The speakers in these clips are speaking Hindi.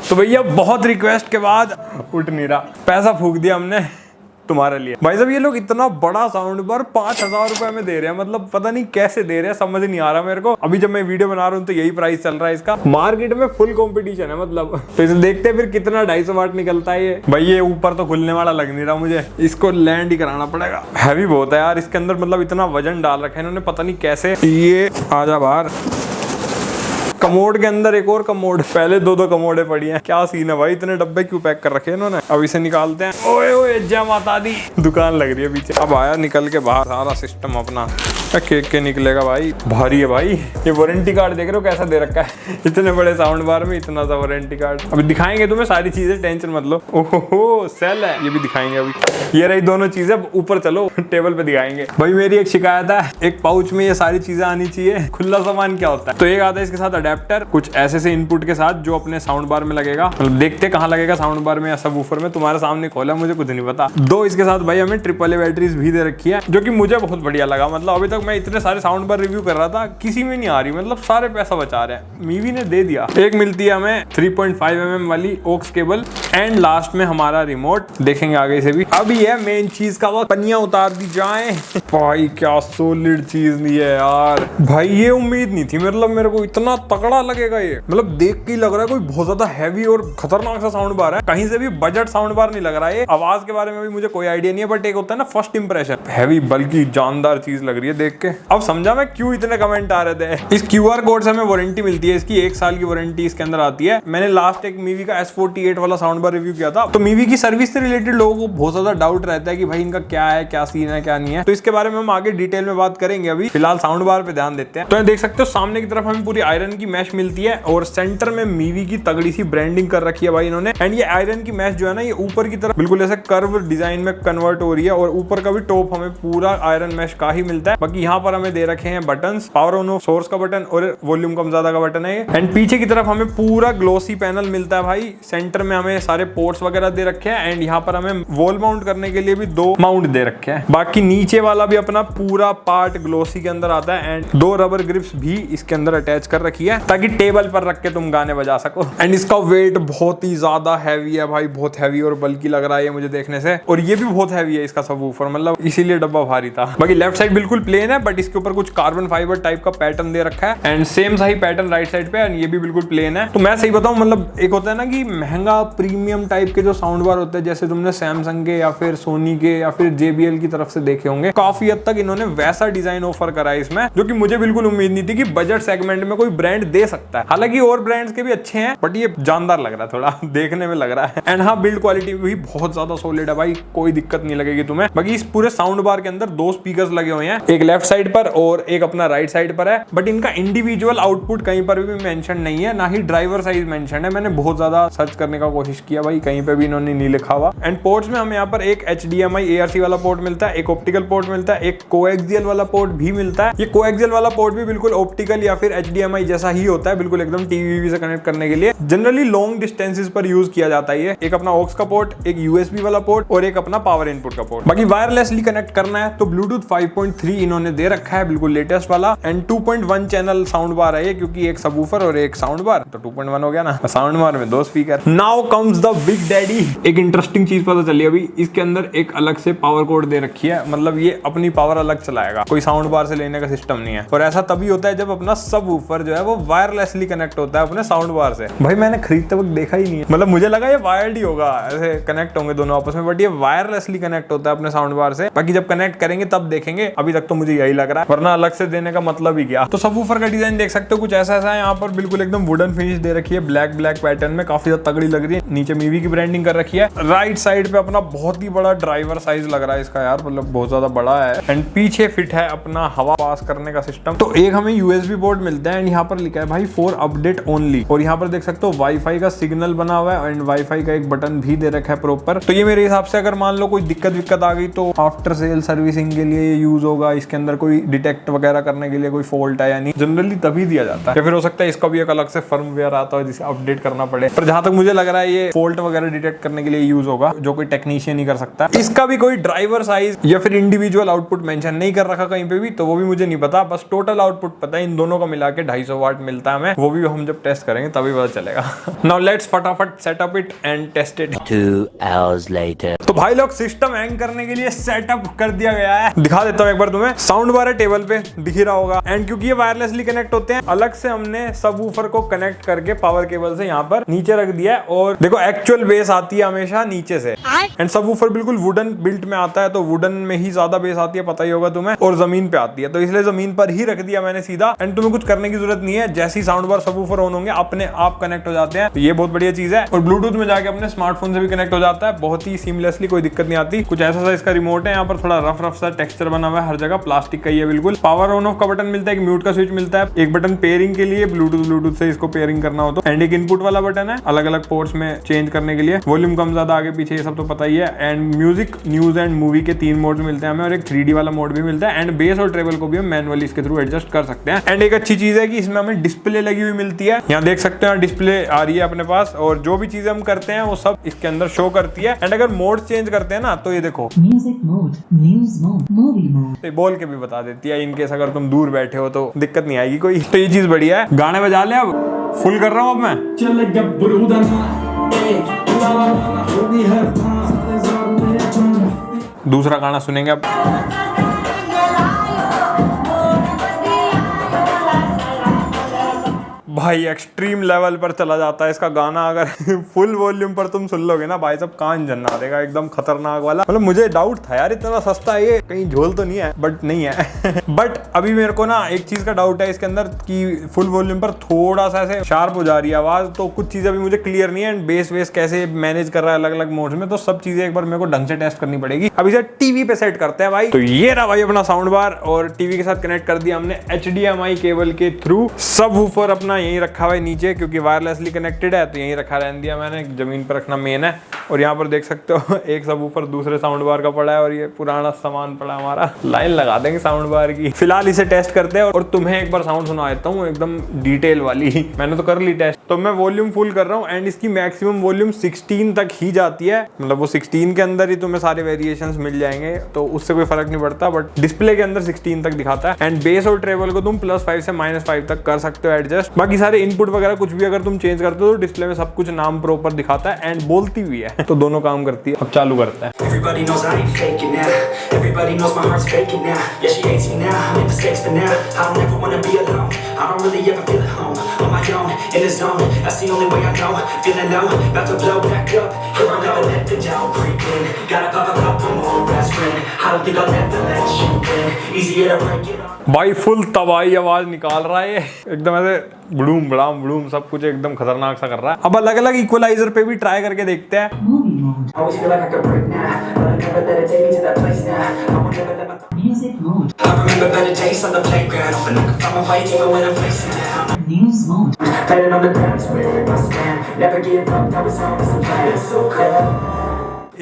तो भैया बहुत रिक्वेस्ट के बाद उठ नहीं रहा, पैसा फूक दिया हमने तुम्हारे लिए। भाई साहब ये लोग इतना बड़ा साउंड बार 5000 रुपए में दे रहे हैं, मतलब पता नहीं कैसे दे रहे हैं, समझ नहीं आ रहा मेरे को। अभी जब मैं वीडियो बना रहा हूँ तो यही प्राइस चल रहा है इसका, मार्केट में फुल कंपटीशन है मतलब। तो इसे देखते हैं फिर कितना 250 वाट निकलता है ये। भाई ये ऊपर तो खुलने वाला लग नहीं रहा मुझे, इसको लैंड ही कराना पड़ेगा। हैवी बहुत है यार इसके अंदर, मतलब इतना वजन डाल रखा है इन्होंने, पता नहीं कैसे। ये आजा बाहर, कमोड के अंदर एक और कमोड, पहले दो कमोडे पड़ी हैं। क्या सीन है भाई, इतने डब्बे क्यों पैक कर रखे हैं इन्होंने। अब इसे निकालते हैं। ओए ओए जय माता दी, दुकान लग रही है पीछे। अब आया निकल के बाहर सारा सिस्टम अपना, केक के निकलेगा भाई, भारी है भाई। ये वारंटी कार्ड देख रहे हो कैसा दे रखा है, इतने बड़े साउंड बार में इतना सा वारंटी कार्ड। अभी दिखाएंगे तुम्हें सारी चीजें, टेंशन मत लो। ओहो सेल है, ये भी दिखाएंगे अभी। ये रही दोनों चीजें, ऊपर चलो टेबल पे दिखाएंगे। भाई मेरी एक शिकायत है, एक पाउच में ये सारी चीजें आनी चाहिए। खुला सामान क्या होता है, तो एक आता है इसके साथ अडेप्टर, कुछ ऐसे से इनपुट के साथ जो अपने साउंड बार में लगेगा। मतलब देखते कहाँ लगेगा, साउंड बार में या सबवूफर में, तुम्हारे सामने खोला, मुझे कुछ नहीं पता। दो इसके साथ भाई हमें AAA बैटरीज भी दे रखी है, जो कि मुझे बहुत बढ़िया लगा। मतलब अभी तक मैं इतने सारे साउंड बार रिव्यू कर रहा था, किसी में नहीं आ रही, मतलब सारे पैसा बचा रहे हैं। मीवी ने दे दिया। एक मिलती है हमें 3.5 mm वाली ओक्स केबल, एंड लास्ट में हमारा रिमोट, देखेंगे आगे से भी। अभी है मेन चीज का वक्त, पन्नियां उतार दी जाए। भाई क्या सॉलिड चीज दी है यार, भाई ये उम्मीद नहीं थी, मतलब मेरे को इतना तगड़ा लगेगा ये। मतलब देख के ही लग रहा है कोई बहुत ज्यादा हैवी और खतरनाक सा साउंड बार है, कहीं से भी बजट साउंड बार नहीं लग रहा है। आवाज के बारे में भी मुझे कोई आइडिया नहीं है, बट एक होता है ना फर्स्ट इंप्रेशन, हैवी बल्कि जानदार चीज लग रही है देख के। अब समझा मैं क्यों इतने कमेंट आ रहे थे। इस QR कोड से हमें वारंटी मिलती है, इसकी 1 साल की वारंटी इसके अंदर आती है। मैंने लास्ट एक मीवी का S48 वाला साउंड बार रिव्यू किया था, तो मीवी की सर्विस से रिलेटेड लोगों को बहुत ज्यादा डाउट रहता है कि भाई इनका क्या है, क्या सीन है, क्या नहीं है। तो इसके बारे में हम आगे डिटेल में बात करेंगे, अभी फिलहाल साउंड बार पे ध्यान देते हैं। तो देख सकते हो सामने की तरफ हमें पूरी आयरन की मैश मिलती है, और सेंटर में मीवी की तगड़ी सी ब्रांडिंग कर रखी है भाई इन्होंने। एंड ये आयरन की मैश जो है ना, ये ऊपर की तरफ बिल्कुल ऐसे कर्व डिजाइन में कन्वर्ट हो रही है, और ऊपर का भी टॉप हमें पूरा आयरन मैश का ही मिलता है। बाकी यहाँ पर हमें दे रखे हैं buttons, power on off source का बटन और वॉल्यूम कम ज्यादा का बटन है। एंड पीछे की तरफ हमें पूरा ग्लोसी पैनल मिलता है भाई। सेंटर में हमें सारे पोर्ट्स वगैरह दे रखे हैं, एंड यहाँ पर हमें वॉल माउंट करने के लिए भी 2 माउंट दे रखे हैं। बाकी नीचे वाला भी अपना पूरा पार्ट ग्लोसी के अंदर आता है, एंड 2 रबर ग्रिप्स भी इसके अंदर अटैच कर रखी है, ताकि टेबल पर रख के तुम गाने बजा सको। एंड इसका वेट बहुत ही ज्यादा हैवी है भाई, बहुत हैवी और बल्कि लग रहा है मुझे देखने से। और ये भी बहुत हैवी है इसका सबवूफर, मतलब इसीलिए डब्बा भारी था। बाकी लेफ्ट साइड बिल्कुल प्लेन है, बट इसके ऊपर कुछ कार्बन फाइबर टाइप का पैटर्न दे रखा है, एंड सेम सही पैटर्न राइट साइड पे, एंड ये भी बिल्कुल प्लेन है। तो मैं सही बताऊं, मतलब एक होता है ना कि महंगा प्रीमियम टाइप के जो साउंड बार होते हैं, जैसे तुमने सैमसंग के या फिर सोनी के या फिर JBL की तरफ से देखे होंगे, काफी हद तक इन्होंने वैसा डिजाइन ऑफर करा है इसमें, जो कि मुझे बिल्कुल उम्मीद नहीं थी कि बजट सेगमेंट में कोई ब्रांड दे सकता है। हालांकि और ब्रांड्स के भी अच्छे हैं, बट ये जानदार लग रहा है थोड़ा देखने में लग रहा है। एंड हाँ, बिल्ड क्वालिटी भी बहुत ज्यादा सॉलिड है भाई, कोई दिक्कत नहीं लगेगी तुम्हें। बाकी इस पूरे साउंड बार के अंदर 2 स्पीकर्स लगे हुए हैं, एक लेफ्ट साइड पर और एक अपना राइट साइड पर है, बट इनका इंडिविजुअल आउटपुट कहीं पर भी मेंशन नहीं है, ना ही ड्राइवर साइज मेंशन है। मैंने बहुत ज्यादा सर्च करने का कोशिश किया भाई, कहीं पे भी इन्होंने नहीं लिखा हुआ। एंड पोर्ट्स में हमें यहाँ पर एक HDMI ARC वाला पोर्ट मिलता है, एक ऑप्टिकल पोर्ट मिलता है, एक कोएक्सियल वाला पोर्ट भी मिलता है। ये कोएक्सियल वाला पोर्ट भी बिल्कुल ऑप्टिकल या फिर HDMI जैसा ही होता है, बिल्कुल एकदम टीवी से कनेक्ट करने के लिए। जनरली लॉन्ग डिस्टेंसेस पर यूज किया जाता है ये। एक अपना ऑक्स का पोर्ट, एक USB वाला पोर्ट और एक अपना पावर इनपुट का पोर्ट। बाकी वायरलेसली कनेक्ट करना है तो ब्लूटूथ 5.3 इन्होंने दे रखा है, बिल्कुल लेटेस्ट वाला। एंड 2.1 चैनल साउंड बार है ये, क्योंकि एक सबवूफर और एक साउंड बार, तो 2.1 हो गया ना। साउंड बार में 2 speaker. Now comes the big daddy. एक इंटरेस्टिंग चीज पता चली अभी, इसके अंदर एक अलग से पावर कोड दे रखी है, मतलब ये अपनी पावर अलग चलाएगा, कोई साउंड बार से लेने का सिस्टम नहीं है। और ऐसा तभी होता है जब अपना सबवूफर जो है वो वायरलेसली कनेक्ट होता है अपने साउंड बार से। भाई मैंने खरीदते वक्त देखा ही नहीं है, मतलब मुझे लगा ये वायर्ड ही होगा, ऐसे कनेक्ट होंगे दोनों आपस में, बट ये वायरलेसली कनेक्ट होता है अपने साउंड बार से। बाकी जब कनेक्ट करेंगे तब देखेंगे, अभी तक तो मुझे यही लग रहा है, वरना अलग से देने का मतलब ही क्या। तो सबवूफर का डिजाइन देख सकते हो कुछ ऐसा है, यहाँ पर बिल्कुल एकदम वुडन फिनिश दे रखी है, ब्लैक पैटर्न में, काफी ज्यादा तगड़ी लग रही है। नीचे मीवी की ब्रांडिंग कर रखी है। राइट साइड पे अपना बहुत ही बड़ा ड्राइवर साइज लग रहा है इसका यार, मतलब बहुत ज्यादा बड़ा है। एंड पीछे फिट है अपना हवा पास करने का सिस्टम। तो एक हमें USB पोर्ट मिलता है, एंड यहाँ पर लिखा है भाई फॉर अपडेट ओनली, और यहाँ पर देख सकते हो वाईफाई का सिग्नल बना हुआ है, एंड वाईफाई का एक बटन भी दे रखा है प्रॉपर। तो ये मेरे हिसाब से अगर मान लो कोई दिक्कत आ गई तो आफ्टर सेल सर्विसिंग के लिए यूज होगा। इसके अंदर कोई डिटेक्ट वगैरह करने के लिए कोई फॉल्ट है या नहीं, जनरली तभी दिया जाता है। या फिर हो सकता है इसका भी एक अलग से फर्मवेयर आता है जिसे अपडेट करना पड़े, पर जहां तक मुझे लग रहा है ये फॉल्ट वगैरह डिटेक्ट करने के लिए यूज होगा, जो कोई टेक्नीशियन ही कर सकता है। इसका भी कोई ड्राइवर साइज या फिर इंडिविजुअल आउटपुट मेंशन नहीं कर रखा कहीं पे भी, तो वो भी मुझे नहीं पता। बस टोटल आउटपुट पता है, इन दोनों का मिला के 250 वाट पार्ट मिलता है हमें, वो भी हम जब टेस्ट करेंगे तभी पता चलेगा। नाउ लेट्स फटाफट setup it and test it. 2 hours later. तो भाई लोग सिस्टम हैंग करने के लिए सेटअप कर दिया गया है, दिखा देता हूँ एक बार तुम्हें। साउंड बार है टेबल पे, दिख ही रहा होगा। एंड क्योंकि ये वायरलेसली कनेक्ट होते हैं, अलग से हमने सबवूफर को कनेक्ट करके पावर केबल से यहाँ पर नीचे रख दिया है। और देखो एक्चुअल बेस आती है हमेशा नीचे से, एंड सबवूफर बिल्कुल वुडन बिल्ट में आता है, तो वुडन में ही ज्यादा बेस आती है, पता ही होगा तुम्हें, और जमीन पे आती है, तो इसलिए जमीन पर ही रख दिया मैंने सीधा। एंड तुम्हें कुछ करने की जरूरत नहीं है, जैसे ही साउंड बार सबवूफर ऑन होंगे अपने आप कनेक्ट हो जाते हैं, तो ये बहुत बढ़िया चीज है। और ब्लूटूथ में जाके अपने स्मार्टफोन से भी कनेक्ट हो जाता है, बहुत ही सीमलेसली, कोई दिक्कत नहीं आती। कुछ ऐसा सा इसका रिमोट है, यहाँ पर थोड़ा रफ सा टेक्सचर बना हुआ है हर जगह, प्लास्टिक का ही है बिल्कुल। पावर ऑन ऑफ का बटन मिलता है, एक म्यूट का स्विच मिलता है, एक बटन पेयरिंग के लिए, ब्लूटूथ से इसको पेयरिंग करना हो तो, एंड एक इनपुट वाला बटन है अलग अलग पोर्ट्स में चेंज करने के लिए, वॉल्यूम कम ज्यादा आगे पीछे ये सब तो पता ही है। And music, news and movie के 3 मोड मिलते हैं हमें, और एक 3D वाला मोड भी मिलता है। एंड बेस और ट्रेबल को भी हम मैनुअली इसके थ्रू एडजस्ट कर सकते हैं। एंड एक अच्छी चीज है कि इसमें हमें डिस्प्ले लगी हुई मिलती है, यहाँ देख सकते हैं डिस्प्ले आ रही है अपने पास, और जो भी चीजें हम करते हैं वो सब इसके अंदर शो करती है। एंड अगर मोड चेंज करते हैं ना, तो ये देखो music mode, news mode, movie mode, बोल के भी बता देती है, इनकेस अगर तुम दूर बैठे हो तो दिक्कत नहीं आएगी कोई। तो ये चीज बढ़िया है। गाने बजा ले, अब फुल कर रहा हूँ अब मैं। दूसरा गाना सुनेंगे अब। भाई एक्सट्रीम लेवल पर चला जाता है इसका गाना, अगर फुल वॉल्यूम पर तुम सुन लोगे ना भाई, सब कान झन्ना देगा, एकदम खतरनाक वाला। मतलब मुझे डाउट था यार, इतना सस्ता है ये, कहीं झोल तो नहीं है, बट नहीं है। बट अभी मेरे को ना एक चीज का डाउट है इसके अंदर कि फुल वॉल्यूम पर थोड़ा सा ऐसे शार्प हो जा रही है आवाज, तो कुछ चीजें अभी मुझे क्लियर नहीं है। एंड बेस वेस कैसे मैनेज कर रहा है अलग अलग मोड में, तो सब चीजें एक बार मेरे को ढंग से टेस्ट करनी पड़ेगी। अभी से टीवी पे सेट करते हैं भाई। तो ये रहा भाई अपना साउंड बार, और टीवी के साथ कनेक्ट कर दिया हमने HDMI केबल के थ्रू। सबवूफर अपना यहीं रखा हुआ है नीचे, क्योंकि वायरलेसली कनेक्टेड है तो यहीं रखा रहने दिया मैंने, जमीन पर रखना मेन है। और यहाँ पर देख सकते हो एक सबवूफर दूसरे साउंड बार का पड़ा है, और ये पुराना सामान पड़ा हमारा। लाइन लगा देंगे साउंड बार की। फिलहाल इसे टेस्ट करते हैं, और तुम्हें एक बार साउंड सुना देता हूँ एकदम डिटेल वाली। मैंने तो कर ली टेस्ट, तो मैं वॉल्यूम फुल कर रहा हूँ, एंड इसकी मैक्सिमम वॉल्यूम 16 तक ही जाती है। मतलब वो 16 के अंदर ही तुम्हें सारे वेरिएशंस मिल जाएंगे, तो उससे कोई फर्क नहीं पड़ता, बट डिस्प्ले के अंदर 16 तक दिखाता है। एंड बेस और ट्रेबल को तुम +5 से -5 तक कर सकते हो एडजस्ट। बाकी सारे इनपुट वगैरह कुछ भी अगर तुम चेंज करते हो तो डिस्प्ले में सब कुछ नाम प्रॉपर दिखाता है, एंड बोलती भी है, तो दोनों काम करती है। अब चालू करते हैं। Everybody knows I ain't faking now. Everybody knows my heart's faking now. Yeah, she hates me now. I make mistakes, but now I don't ever wanna be alone. I don't really ever feel at home. On my own, in the zone. That's the only way I know. Feeling low, about to blow back up. Here I never let the doubt creep in. Gotta pop a couple more aspirin. I don't think I'll ever let you in. Easier to break it off. भाई फुल तबाही आवाज निकाल रहा है ये, एकदम ऐसे ब्लूम ब्लाम ब्लूम सब कुछ एकदम खतरनाक सा कर रहा है। अब अलग अलग इक्वलाइजर पे भी ट्राई करके देखते हैं। Movie mode, Always feel like I could break now, but I never let it take me to that place now. I won't never let my music mode, I remember better days on the playground, but I can find my way even when I'm facing down. News mode, Landing on the ground is where it must stand. Never give up, that was always the plan. It's so clear.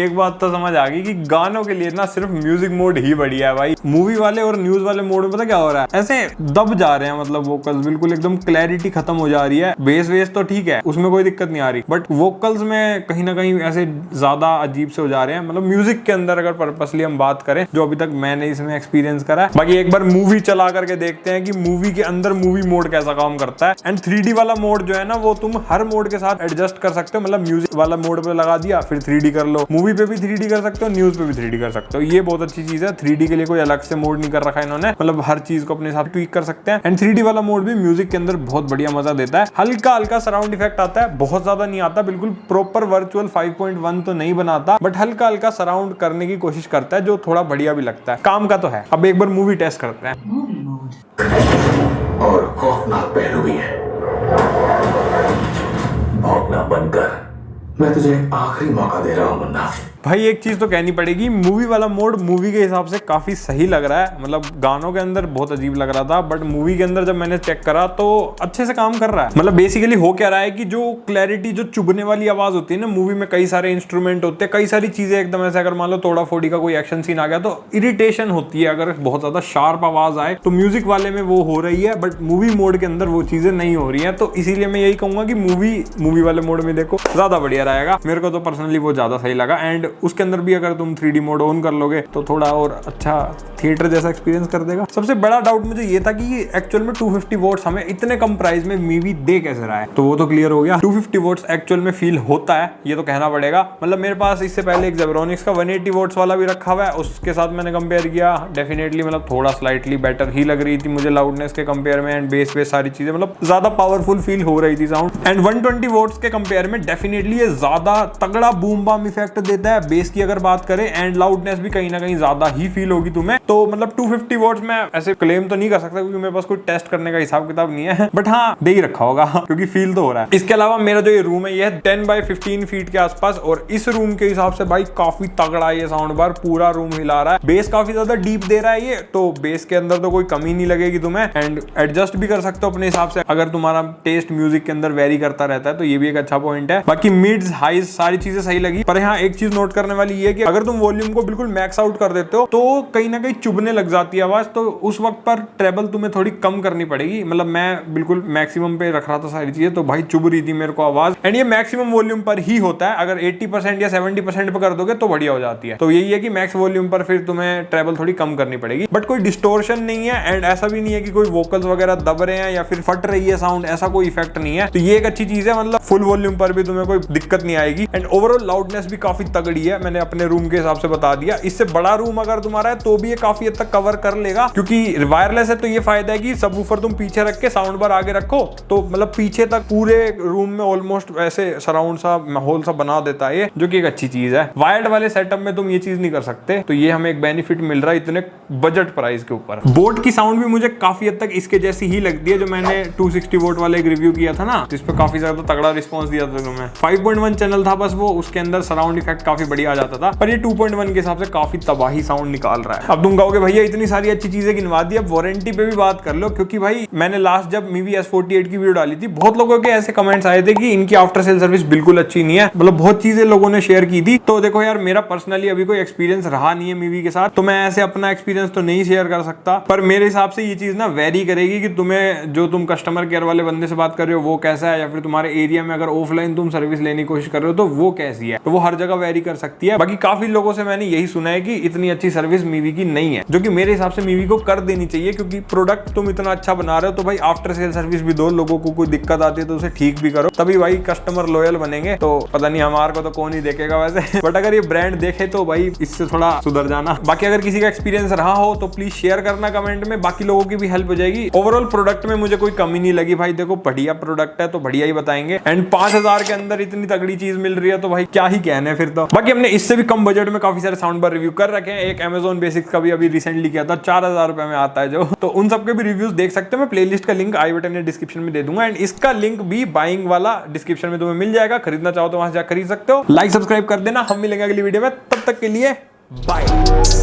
एक बात तो समझ आ गई कि गानों के लिए ना सिर्फ म्यूजिक मोड ही बढ़िया है भाई। मूवी वाले और न्यूज वाले मोड में पता क्या हो रहा है, ऐसे दब जा रहे हैं, मतलब वोकल्स बिल्कुल एकदम क्लैरिटी खत्म हो जा रही है। बेस वेस तो ठीक है, उसमें कोई दिक्कत नहीं आ रही, बट वोकल्स में कहीं ना कहीं ऐसे ज्यादा अजीब से हो जा रहे हैं। मतलब म्यूजिक के अंदर अगर पर्पसली हम बात करें, जो अभी तक मैंने इसमें एक्सपीरियंस करा है। बाकी एक बार मूवी चला करके देखते हैं कि मूवी के अंदर मूवी मोड कैसा काम करता है। एंड 3D वाला मोड जो है ना, वो तुम हर मोड के साथ एडजस्ट कर सकते हो। मतलब म्यूजिक वाला मोड पे लगा दिया, फिर 3D कर लो, मूवी पे भी 3D कर सकते हो, न्यूज पे भी 3D कर सकते हो। ये बहुत अच्छी चीज है। 3D के लिए कोई अलग से मोड नहीं कर रखा है इन्होंने, मतलब हर चीज को अपने हिसाब से ट्वीक कर सकते हैं। एंड 3D वाला मोड भी म्यूजिक के अंदर बहुत बढ़िया मजा देता है। हल्का हल्का सराउंड इफेक्ट आता है, बहुत ज्यादा नहीं आता, बिल्कुल प्रॉपर वर्चुअल 5.1 तो नहीं बनाता, बट हल्का हल्का सराउंड करने की कोशिश करता है, जो थोड़ा बढ़िया भी लगता है। काम का तो है। अब एक बार मूवी टेस्ट करते हैं। मूवी मोड, और खौफनाक पहलू भी है। भौंकना बंद कर, मैं तुझे एक आखिरी मौका दे रहा हूं मुन्ना। भाई एक चीज तो कहनी पड़ेगी, मूवी वाला मोड मूवी के हिसाब से काफी सही लग रहा है। मतलब गानों के अंदर बहुत अजीब लग रहा था, बट मूवी के अंदर जब मैंने चेक करा तो अच्छे से काम कर रहा है। मतलब बेसिकली हो क्या रहा है कि जो क्लैरिटी, जो चुभने वाली आवाज होती है ना मूवी में, कई सारे इंस्ट्रूमेंट होते हैं, कई सारी चीजें एकदम ऐसे, अगर मान लो तोड़ा फोड़ी का कोई एक्शन सीन आ गया तो इरिटेशन होती है अगर बहुत ज्यादा शार्प आवाज आए, तो म्यूजिक वाले में वो हो रही है, बट मूवी मोड के अंदर वो चीजें नहीं हो रही है। तो इसीलिए मैं यही कहूंगा कि मूवी वाले मोड में देखो, ज्यादा बढ़िया रहेगा। मेरे को तो पर्सनली वो ज्यादा सही लगा। एंड फिर उसके अंदर भी अगर तुम 3D मोड ऑन कर लोगे तो थोड़ा और अच्छा थिएटर जैसा एक्सपीरियंस कर देगा। सबसे बड़ा डाउट मुझे ये था कि ये एक्चुअल में 250 वॉट्स हमें इतने कम प्राइस में मीवी दे कैसे रहा है, तो वो तो क्लियर हो गया। 250 वॉट्स एक्चुअल में फील होता है, ये तो कहना पड़ेगा। मतलब मेरे पास इससे पहले एक जेब्रोनिक्स का 180 वॉट्स वाला भी रखा हुआ है, उसके साथ मैंने कंपेयर किया, डेफिनेटली मतलब थोड़ा स्लाइटली बेटर ही लग रही थी मुझे लाउडनेस के कंपेयर में, एंड बेस सारी चीजें मतलब ज्यादा पावरफुल फील हो रही थी साउंड। एंड 120 वॉट्स के कंपेयर में डेफिनेटली ये ज्यादा तगड़ा बूम बम इफेक्ट देता है बेस की अगर बात करें, एंड लाउडनेस भी कहीं ना कहीं ज्यादा ही फील होगी तुम्हें। तो मतलब 250 वॉट्स में ऐसे क्लेम तो नहीं कर सकता क्योंकि मेरे पास कोई टेस्ट करने का हिसाब किताब नहीं है, बट हाँ दे ही रखा होगा क्योंकि फील तो हो रहा है। इसके अलावा मेरा जो ये रूम है ये है 10 बाय 15 फीट के आसपास, और इस रूम के हिसाब से भाई काफी तगड़ा ये साउंड बार पूरा रूम हिला रहा है। बेस काफी ज्यादा डीप दे रहा है ये, तो बेस के अंदर तो कोई कमी नहीं लगेगी तुम्हें, एंड एडजस्ट भी कर सकते हो अपने हिसाब से अगर तुम्हारा टेस्ट म्यूजिक के अंदर वेरी करता रहता है, तो ये भी एक अच्छा पॉइंट है। बाकी मिड्स हाईज सारी चीजें सही लगी, पर यहाँ एक चीज नोट करने वाली ये है कि अगर तुम वॉल्यूम को बिल्कुल मैक्स आउट कर देते हो तो कहीं ना कहीं चुभने लग जाती है आवाज, तो उस वक्त पर ट्रेबल तुम्हें थोड़ी कम करनी पड़ेगी। मतलब मैं बिल्कुल मैक्सिमम पे रख रहा था सारी चीजें, तो भाई चुभ रही थी मेरे को आवाज, एंड ये मैक्सिमम वॉल्यूम पर ही होता है। अगर 80% या 70% पे कर दोगे तो बढ़िया हो जाती है। तो यही है कि मैक्स वॉल्यूम पर फिर तुम्हें ट्रेबल थोड़ी कम करनी पड़ेगी, बट कोई डिस्टोर्शन नहीं है, एंड ऐसा भी नहीं है कि कोई वोकल्स वगैरह दब रहे हैं या फिर फट रही है साउंड, ऐसा कोई इफेक्ट नहीं है। तो ये एक अच्छी चीज है, मतलब फुल वॉल्यूम पर भी तुम्हें कोई दिक्कत नहीं आएगी, एंड ओवरऑल लाउडनेस भी काफी तगड़ी है, मैंने अपने रूम के हिसाब से बता दिया। इससे बड़ा रूम अगर तुम्हारा है तो भी ये काफी हद तक कवर कर लेगा, क्योंकि वायरलेस है तो ये फायदा है कि सबवूफर तुम पीछे रख के साउंड बार आगे रखो तो मतलब पीछे तक पूरे रूम में ऑलमोस्ट ऐसे सराउंड सा माहौल सा बना देता है ये, जो कि एक अच्छी चीज है। वायर्ड वाले सेटअप में तुम ये चीज नहीं कर सकते, तो ये हमें एक बेनिफिट मिल रहा है इतने बजट प्राइस के ऊपर। बोट की साउंड भी मुझे काफी हद तक इसके जैसी ही लगती है, जो मैंने 260 वोट वाले एक रिव्यू किया था ना, जिस पे काफी ज्यादा तगड़ा रिस्पॉन्स दिया था तुम्हें। 5.1 चैनल था बस वो, उसके अंदर सराउंड इफेक्ट काफी बढ़िया आ जाता था, पर ये 2.1 के हिसाब से काफी तबाही साउंड निकाल रहा है। अब तुम कहोगे भैया इतनी सारी अच्छी चीजें गिनवा दी, अब वारंटी पे भी बात कर लो, क्योंकि भाई मैंने लास्ट जब MIUI S48 की वीडियो डाली थी, बहुत लोगों के ऐसे कमेंट्स आए थे कि इनकी आफ्टर सेल सर्विस बिल्कुल अच्छी नहीं है, मतलब बहुत चीजें लोगों ने शेयर की थी। तो देखो यार, मेरा पर्सनली अभी कोई एक्सपीरियंस रहा नहीं है MIUI के साथ, तो मैं ऐसे अपना एक्सपीरियंस तो नहीं शेयर कर सकता, पर मेरे हिसाब से ये चीज ना वेरी करेगी कि तुम्हें जो तुम कस्टमर केयर वाले बंदे से बात कर रहे हो वो कैसा है, या फिर तुम्हारे एरिया में अगर ऑफलाइन तुम सर्विस लेने की कोशिश कर रहे हो तो वो कैसी है, तो वो हर जगह वेरी कर सकती है। बाकी काफी लोगों से मैंने यही सुना है कि इतनी अच्छी सर्विस MIUI की नहीं है, जो कि मेरे हिसाब से MIUI को कर देनी चाहिए, क्योंकि प्रोडक्ट तुम इतना अच्छा बना रहे हो तो भाई आफ्टर सेल सर्विस भी दो। लोगों को कोई दिक्कत आती है तो उसे ठीक भी करो, तभी भाई कस्टमर लॉयल बनेंगे। तो पता नहीं हमारे को तो कौन ही देखेगा वैसे, बट अगर ये ब्रांड देखे तो भाई इससे थोड़ा सुधर जाना। बाकी अगर किसी का एक्सपीरियंस रहा हो तो प्लीज शेयर करना कमेंट में, बाकी लोगों की भी हेल्प हो जाएगी। ओवरऑल प्रोडक्ट में मुझे कोई कमी नहीं लगी भाई, देखो बढ़िया प्रोडक्ट है तो बढ़िया ही बताएंगे, एंड 5000 के अंदर इतनी तगड़ी चीज मिल रही है तो भाई क्या ही कहने फिर तो। बाकी हमने इससे भी कम बजट में काफी सारे साउंड बार रिव्यू कर रखे हैं, एक Amazon बेसिक्स का भी अभी रिसेंटली किया था, 4000 रुपए में आता है जो, तो उन सबके भी रिव्यूज देख सकते हो। मैं प्लेलिस्ट का लिंक आई बटन या डिस्क्रिप्शन में दे दूंगा, एंड इसका लिंक भी बाइंग वाला डिस्क्रिप्शन में तुम्हें मिल जाएगा, खरीदना चाहो तो वहां से जाकर खरीद सकते हो। लाइक सब्सक्राइब कर देना, हम मिलेंगे अगली वीडियो में, तब तक के लिए बाय।